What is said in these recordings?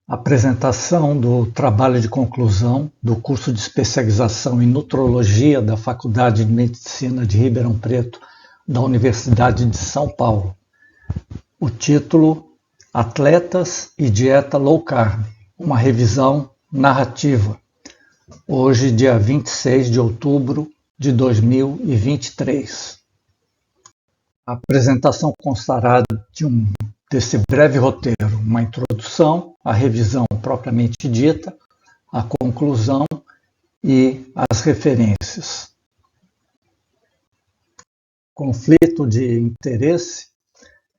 Apresentação do trabalho de conclusão do curso de especialização em nutrologia da Faculdade de Medicina de Ribeirão Preto, da Universidade de São Paulo. O título: Atletas e Dieta Low Carb, uma revisão narrativa. Hoje, dia 26 de outubro de 2023. A apresentação constará desse breve roteiro, uma introdução, a revisão propriamente dita, a conclusão e as referências. Conflito de interesse.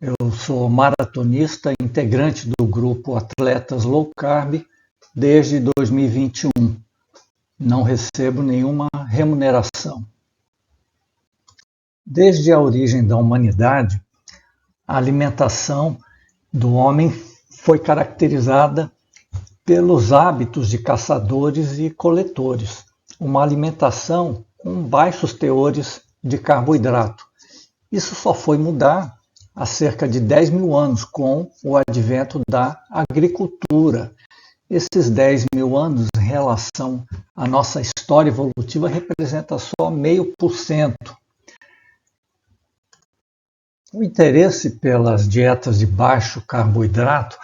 Eu sou maratonista, integrante do grupo Atletas Low Carb desde 2021. Não recebo nenhuma remuneração. Desde a origem da humanidade, a alimentação do homem foi caracterizada pelos hábitos de caçadores e coletores, uma alimentação com baixos teores de carboidrato. Isso só foi mudar há cerca de 10 mil anos com o advento da agricultura. Esses 10 mil anos, em relação à nossa história evolutiva, representa só 0,5%. O interesse pelas dietas de baixo carboidrato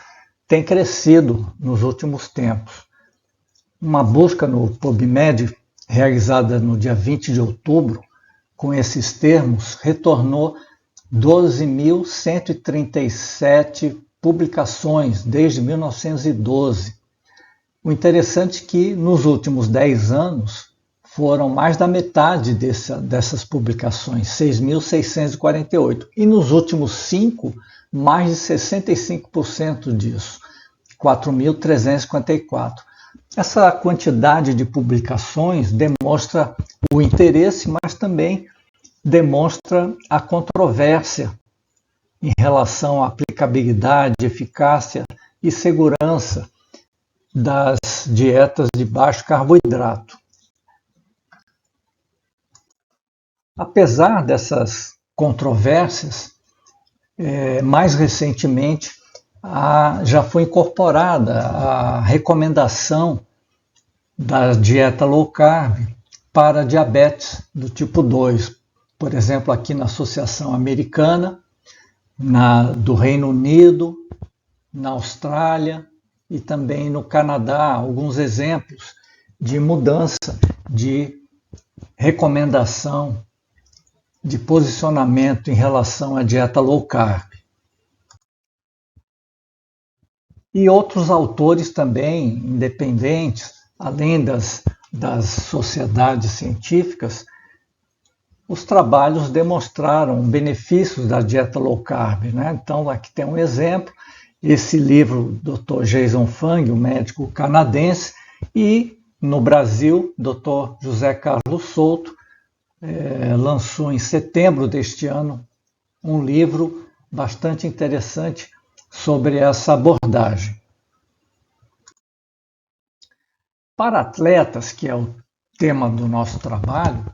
tem crescido nos últimos tempos. Uma busca no PubMed, realizada no dia 20 de outubro, com esses termos, retornou 12.137 publicações desde 1912. O interessante é que nos últimos 10 anos foram mais da metade dessas publicações, 6.648. E nos últimos 5, mais de 65% disso, 4.354. Essa quantidade de publicações demonstra o interesse, mas também demonstra a controvérsia em relação à aplicabilidade, eficácia e segurança das dietas de baixo carboidrato. Apesar dessas controvérsias, mais recentemente já foi incorporada a recomendação da dieta low carb para diabetes do tipo 2. Por exemplo, aqui na Associação Americana, do Reino Unido, na Austrália e também no Canadá, alguns exemplos de mudança de recomendação de posicionamento em relação à dieta low carb. E outros autores também independentes, além das sociedades científicas, os trabalhos demonstraram benefícios da dieta low carb, né? Então, aqui tem um exemplo, esse livro do Dr. Jason Fung, um médico canadense, e no Brasil, Dr. José Carlos Souto, lançou em setembro deste ano um livro bastante interessante sobre essa abordagem. Para atletas, que é o tema do nosso trabalho,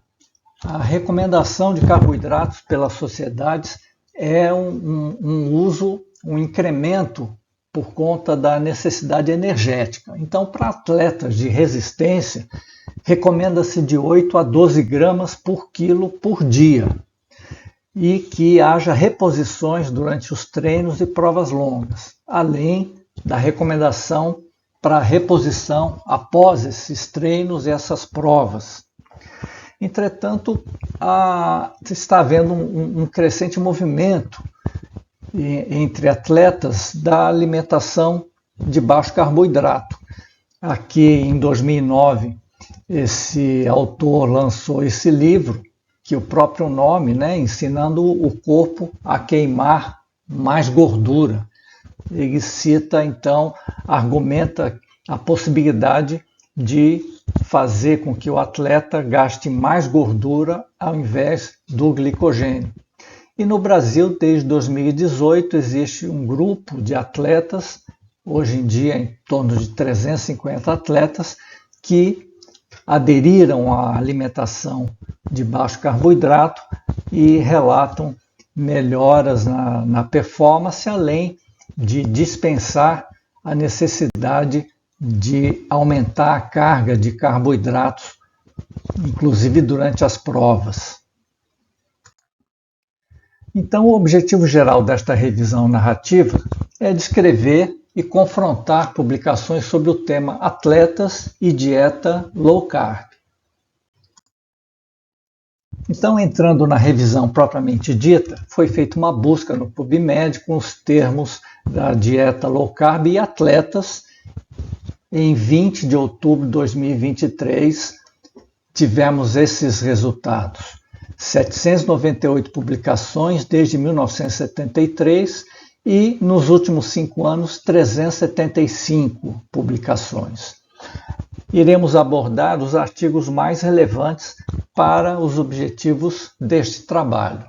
a recomendação de carboidratos pelas sociedades é um incremento por conta da necessidade energética. Então, para atletas de resistência, recomenda-se de 8 a 12 gramas por quilo por dia e que haja reposições durante os treinos e provas longas, além da recomendação para reposição após esses treinos e essas provas. Entretanto, está havendo um crescente movimento entre atletas da alimentação de baixo carboidrato. Aqui em 2009, esse autor lançou esse livro, que o próprio nome, ensinando o corpo a queimar mais gordura. Ele cita, então, argumenta a possibilidade de fazer com que o atleta gaste mais gordura ao invés do glicogênio. E no Brasil, desde 2018, existe um grupo de atletas, hoje em dia em torno de 350 atletas, que aderiram à alimentação de baixo carboidrato e relatam melhoras na performance, além de dispensar a necessidade de aumentar a carga de carboidratos, inclusive durante as provas. Então, o objetivo geral desta revisão narrativa é descrever e confrontar publicações sobre o tema atletas e dieta low carb. Então, entrando na revisão propriamente dita, foi feita uma busca no PubMed com os termos da dieta low carb e atletas. Em 20 de outubro de 2023, tivemos esses resultados. 798 publicações desde 1973 e, nos últimos 5 anos, 375 publicações. Iremos abordar os artigos mais relevantes para os objetivos deste trabalho.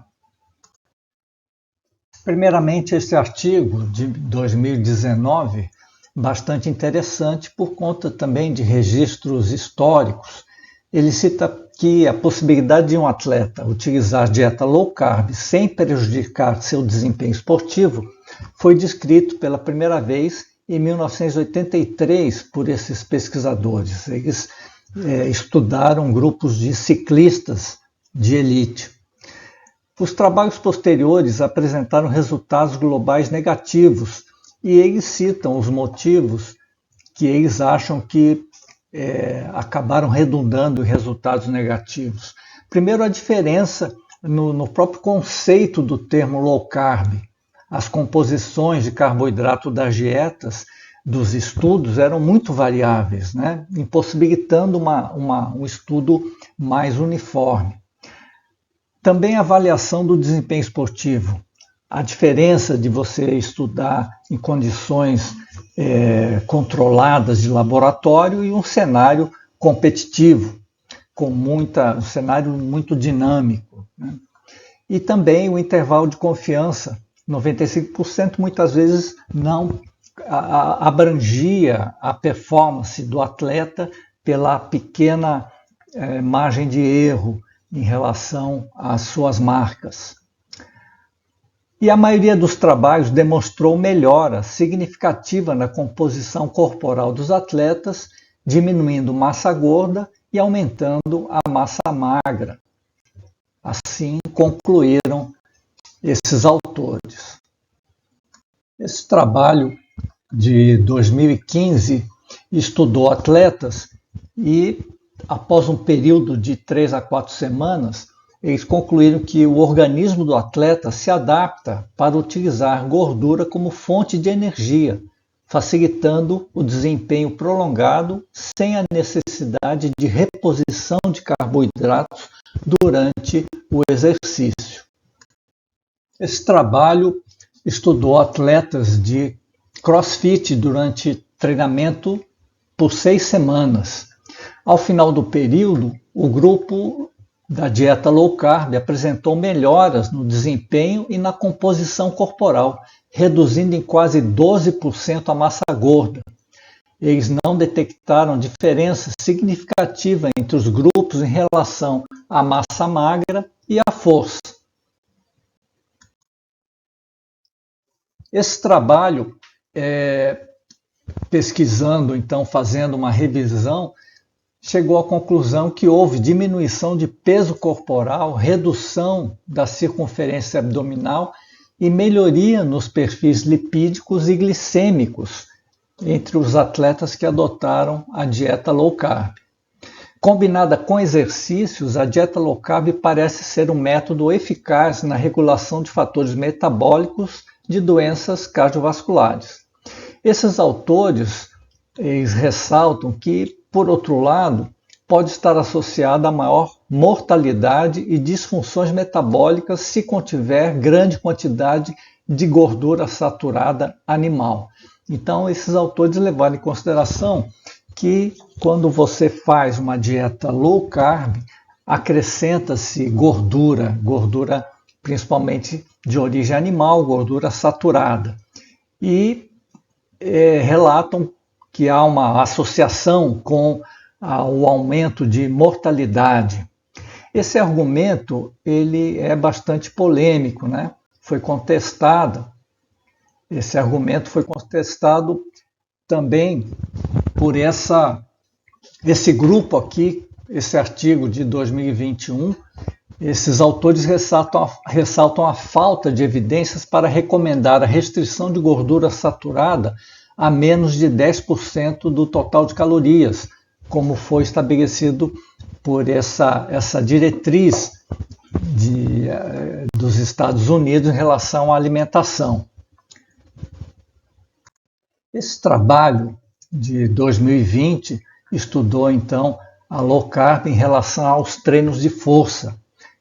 Primeiramente, este artigo de 2019, bastante interessante por conta também de registros históricos. Ele cita que a possibilidade de um atleta utilizar dieta low carb sem prejudicar seu desempenho esportivo foi descrito pela primeira vez em 1983 por esses pesquisadores. Eles estudaram grupos de ciclistas de elite. Os trabalhos posteriores apresentaram resultados globais negativos e eles citam os motivos que eles acham que acabaram redundando em resultados negativos. Primeiro, a diferença no próprio conceito do termo low carb. As composições de carboidrato das dietas dos estudos eram muito variáveis, né? Impossibilitando um estudo mais uniforme. Também a avaliação do desempenho esportivo. A diferença de você estudar em condições controladas de laboratório e um cenário competitivo, com um cenário muito dinâmico, né? E também o intervalo de confiança, 95% muitas vezes não abrangia a performance do atleta pela pequena margem de erro em relação às suas marcas. E a maioria dos trabalhos demonstrou melhora significativa na composição corporal dos atletas, diminuindo massa gorda e aumentando a massa magra. Assim concluíram esses autores. Esse trabalho de 2015 estudou atletas e, após um período de 3 a 4 semanas, eles concluíram que o organismo do atleta se adapta para utilizar gordura como fonte de energia, facilitando o desempenho prolongado sem a necessidade de reposição de carboidratos durante o exercício. Esse trabalho estudou atletas de CrossFit durante treinamento por 6 semanas. Ao final do período, o grupo da dieta low carb apresentou melhoras no desempenho e na composição corporal, reduzindo em quase 12% a massa gorda. Eles não detectaram diferença significativa entre os grupos em relação à massa magra e à força. Esse trabalho, pesquisando, então, fazendo uma revisão, chegou à conclusão que houve diminuição de peso corporal, redução da circunferência abdominal e melhoria nos perfis lipídicos e glicêmicos entre os atletas que adotaram a dieta low carb. Combinada com exercícios, a dieta low carb parece ser um método eficaz na regulação de fatores metabólicos de doenças cardiovasculares. Esses autores eles ressaltam que, por outro lado, pode estar associada a maior mortalidade e disfunções metabólicas se contiver grande quantidade de gordura saturada animal. Então, esses autores levaram em consideração que, quando você faz uma dieta low carb, acrescenta-se gordura principalmente de origem animal, gordura saturada. E relatam que há uma associação com o aumento de mortalidade. Esse argumento ele é bastante polêmico, né? Esse argumento foi contestado também por esse grupo aqui, esse artigo de 2021, esses autores ressaltam a falta de evidências para recomendar a restrição de gordura saturada a menos de 10% do total de calorias, como foi estabelecido por essa diretriz dos Estados Unidos em relação à alimentação. Esse trabalho de 2020 estudou, então, a low carb em relação aos treinos de força.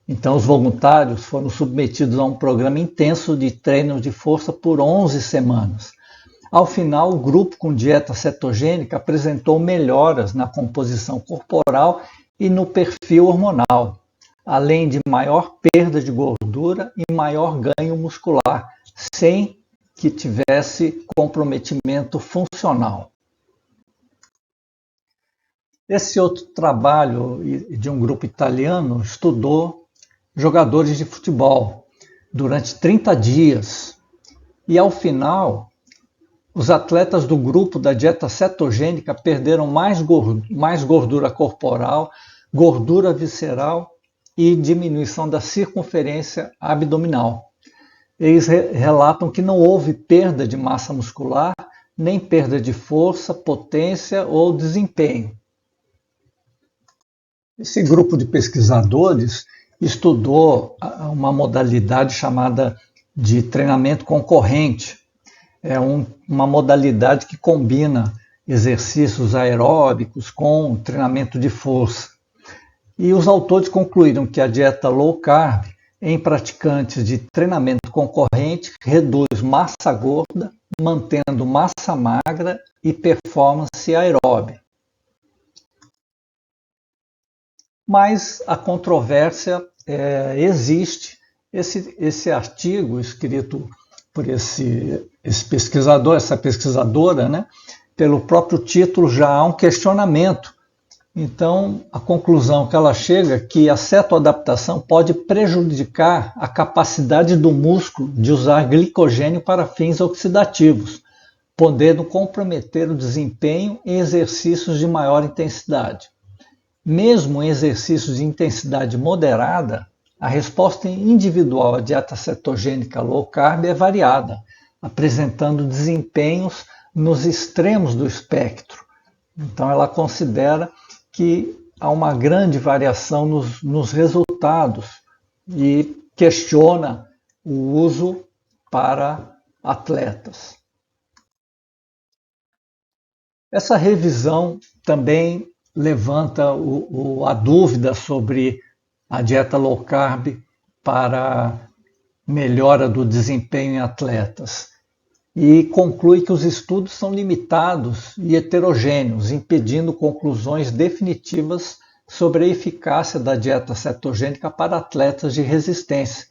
Então, os voluntários foram submetidos a um programa intenso de treinos de força por 11 semanas. Ao final, o grupo com dieta cetogênica apresentou melhoras na composição corporal e no perfil hormonal, além de maior perda de gordura e maior ganho muscular, sem que tivesse comprometimento funcional. Esse outro trabalho de um grupo italiano estudou jogadores de futebol durante 30 dias e, ao final, os atletas do grupo da dieta cetogênica perderam mais gordura corporal, gordura visceral e diminuição da circunferência abdominal. Eles relatam que não houve perda de massa muscular, nem perda de força, potência ou desempenho. Esse grupo de pesquisadores estudou uma modalidade chamada de treinamento concorrente. É uma modalidade que combina exercícios aeróbicos com treinamento de força. E os autores concluíram que a dieta low carb em praticantes de treinamento concorrente reduz massa gorda, mantendo massa magra e performance aeróbica. Mas a controvérsia existe. Esse artigo escrito por esse pesquisador, essa pesquisadora, né, pelo próprio título já há um questionamento. Então, a conclusão que ela chega é que a cetoadaptação pode prejudicar a capacidade do músculo de usar glicogênio para fins oxidativos, podendo comprometer o desempenho em exercícios de maior intensidade. Mesmo em exercícios de intensidade moderada, a resposta individual à dieta cetogênica low carb é variada, apresentando desempenhos nos extremos do espectro. Então, ela considera que há uma grande variação nos resultados e questiona o uso para atletas. Essa revisão também levanta a dúvida sobre a dieta low carb para melhora do desempenho em atletas e conclui que os estudos são limitados e heterogêneos, impedindo conclusões definitivas sobre a eficácia da dieta cetogênica para atletas de resistência.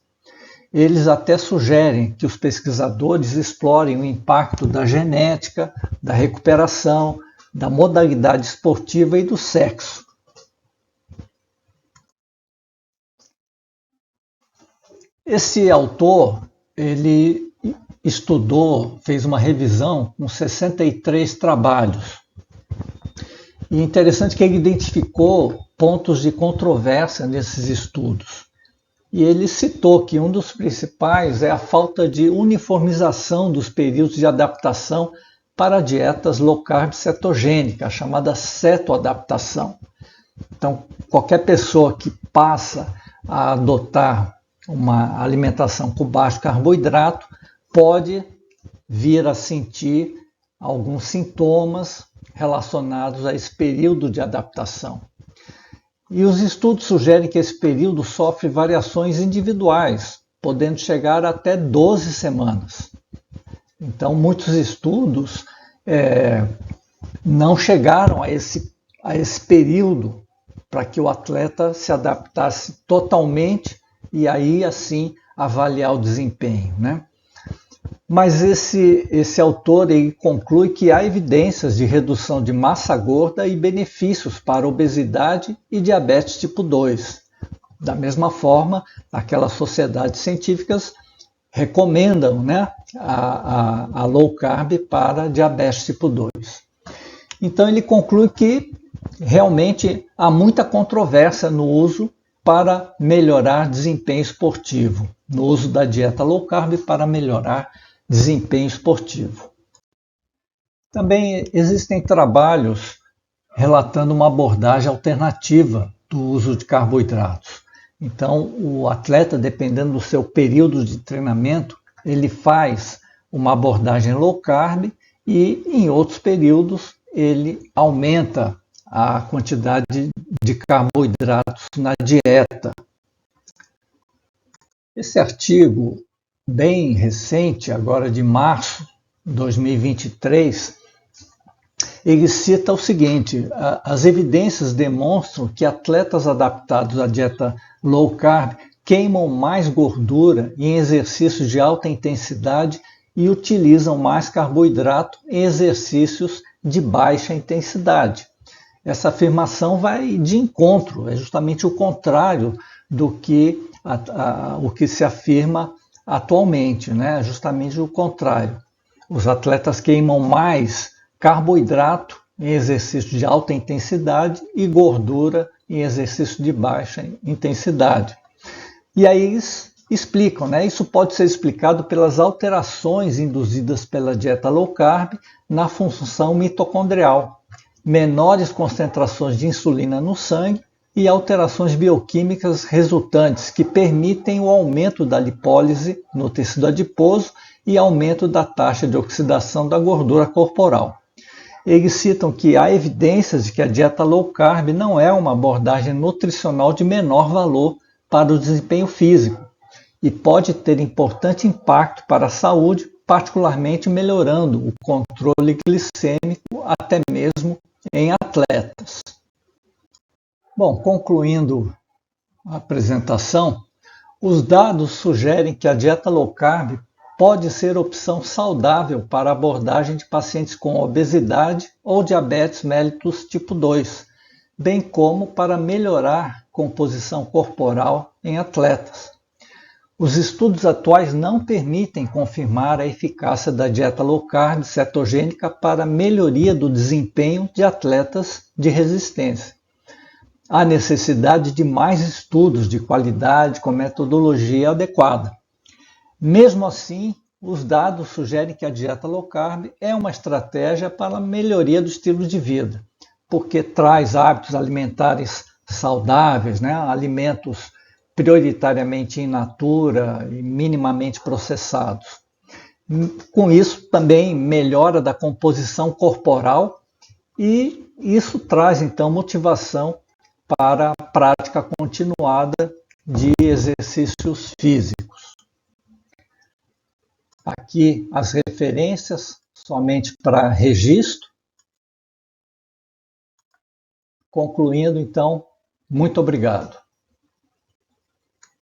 Eles até sugerem que os pesquisadores explorem o impacto da genética, da recuperação, da modalidade esportiva e do sexo. Esse autor, ele fez uma revisão com 63 trabalhos. E é interessante que ele identificou pontos de controvérsia nesses estudos. E ele citou que um dos principais é a falta de uniformização dos períodos de adaptação para dietas low carb cetogênica, a chamada cetoadaptação. Então, qualquer pessoa que passa a adotar uma alimentação com baixo carboidrato pode vir a sentir alguns sintomas relacionados a esse período de adaptação. E os estudos sugerem que esse período sofre variações individuais, podendo chegar até 12 semanas. Então, muitos estudos não chegaram a esse período para que o atleta se adaptasse totalmente e aí, assim, avaliar o desempenho, né? Mas esse autor ele conclui que há evidências de redução de massa gorda e benefícios para obesidade e diabetes tipo 2. Da mesma forma, aquelas sociedades científicas recomendam, né, a low carb para diabetes tipo 2. Então ele conclui que realmente há muita controvérsia no uso para melhorar desempenho esportivo, no uso da dieta low carb para melhorar desempenho esportivo. Também existem trabalhos relatando uma abordagem alternativa do uso de carboidratos. Então, o atleta, dependendo do seu período de treinamento, ele faz uma abordagem low carb e, em outros períodos, ele aumenta a quantidade de carboidratos na dieta. Esse artigo, bem recente, agora de março de 2023, ele cita o seguinte: as evidências demonstram que atletas adaptados à dieta low carb queimam mais gordura em exercícios de alta intensidade e utilizam mais carboidrato em exercícios de baixa intensidade. Essa afirmação vai de encontro, é justamente o contrário do que o que se afirma atualmente, né? Justamente o contrário. Os atletas queimam mais carboidrato em exercício de alta intensidade e gordura em exercício de baixa intensidade. E aí eles explicam, né? Isso pode ser explicado pelas alterações induzidas pela dieta low carb na função mitocondrial, menores concentrações de insulina no sangue e alterações bioquímicas resultantes que permitem o aumento da lipólise no tecido adiposo e aumento da taxa de oxidação da gordura corporal. Eles citam que há evidências de que a dieta low carb não é uma abordagem nutricional de menor valor para o desempenho físico e pode ter importante impacto para a saúde, particularmente melhorando o controle glicêmico até mesmo em atletas. Bom, concluindo a apresentação, os dados sugerem que a dieta low carb pode ser opção saudável para a abordagem de pacientes com obesidade ou diabetes mellitus tipo 2, bem como para melhorar composição corporal em atletas. Os estudos atuais não permitem confirmar a eficácia da dieta low carb cetogênica para a melhoria do desempenho de atletas de resistência. Há necessidade de mais estudos de qualidade com metodologia adequada. Mesmo assim, os dados sugerem que a dieta low carb é uma estratégia para a melhoria do estilo de vida, porque traz hábitos alimentares saudáveis, né? Alimentos prioritariamente in natura e minimamente processados. Com isso, também melhora da composição corporal e isso traz, então, motivação para a prática continuada de exercícios físicos. Aqui as referências, somente para registro. Concluindo, então, muito obrigado.